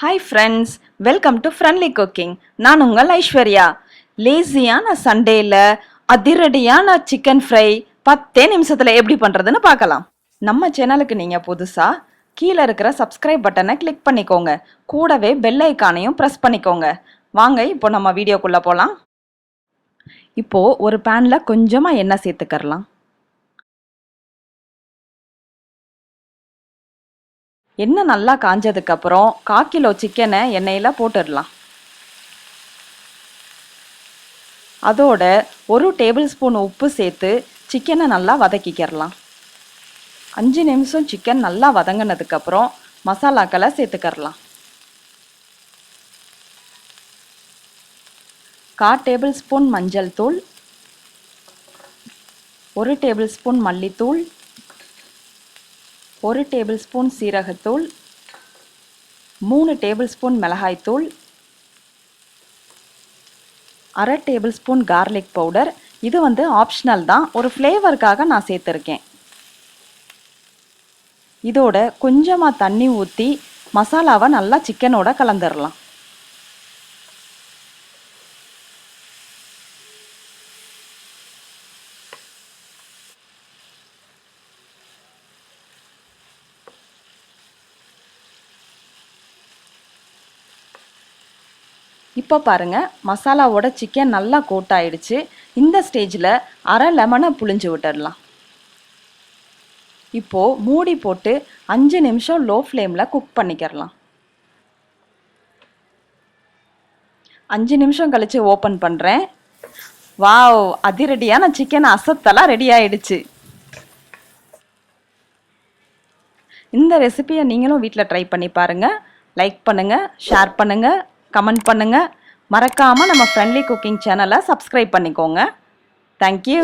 Hi friends, welcome to Friendly Cooking. நான் உங்கள் ஐஸ்வர்யா. லேசியான சண்டேல அதிரடியான சிக்கன் ஃப்ரை 10 நிமிஷத்துல எப்படி பண்றதுன்னு பார்க்கலாம். நம்ம சேனலுக்கு நீங்க புதுசா கீழே இருக்கிற சப்ஸ்கிரைப் பட்டனை கிளிக் பண்ணிக்கோங்க. கூடவே பெல் ஐகானையும் பிரஸ் பண்ணிக்கோங்க. வாங்க இப்போ நம்ம வீடியோக்குள்ள போலாம். இப்போ ஒரு பேன்ல கொஞ்சமா எண்ணெய் சேர்த்துக்கறலாம். எண்ணெய் நல்லா காஞ்சதுக்கு அப்புறம் 1/4 கிலோ சிக்கனை எண்ணெயில போட்டுடலாம். அதோட 1 டேபிள் ஸ்பூன் உப்பு சேர்த்து சிக்கனை நல்லா வதக்கிக்கிறலாம். 5 நிமிஷம் சிக்கன் நல்லா வதங்கினதுக்கு அப்புறம் மசாலாக்களை சேர்த்துக்கறலாம். 1/4 டேபிள் ஸ்பூன் மஞ்சள் தூள், 1 டேபிள் ஸ்பூன் மல்லித்தூள், 1 டேபிள் ஸ்பூன் சீரகத்தூள், 3 டேபிள் ஸ்பூன் மிளகாய்த்தூள், 1/2 டேபிள் ஸ்பூன் கார்லிக் பவுடர். இது ஆப்ஷனல் தான், ஒரு ஃப்ளேவருக்காக நான் சேர்த்துருக்கேன். இதோட கொஞ்சமாக தண்ணி ஊற்றி மசாலாவை நல்லா சிக்கனோட கலந்துடலாம். இப்போ பாருங்க, மசாலாவோட சிக்கன் நல்லா கோட் ஆயிடுச்சு. இந்த ஸ்டேஜில் 1/2 லெமனை புழிஞ்சு விட்டுடலாம். இப்போ மூடி போட்டு 5 நிமிஷம் லோ ஃப்ளேமில் குக் பண்ணிக்கிறலாம். 5 நிமிஷம் கழிச்சு ஓப்பன் பண்ணுறேன். வாவ், அதிரடியான சிக்கன் அசத்தெல்லாம் ரெடி ஆயிடுச்சு. இந்த ரெசிபியை நீங்களும் வீட்டில் ட்ரை பண்ணி பாருங்கள். லைக் பண்ணுங்கள், ஷேர் பண்ணுங்கள், கமெண்ட் பண்ணுங்க. மறக்காம நம்ம ஃப்ரெண்ட்லி குக்கிங் சேனலை சப்ஸ்கிரைப் பண்ணிக்கோங்க. தேங்க்யூ.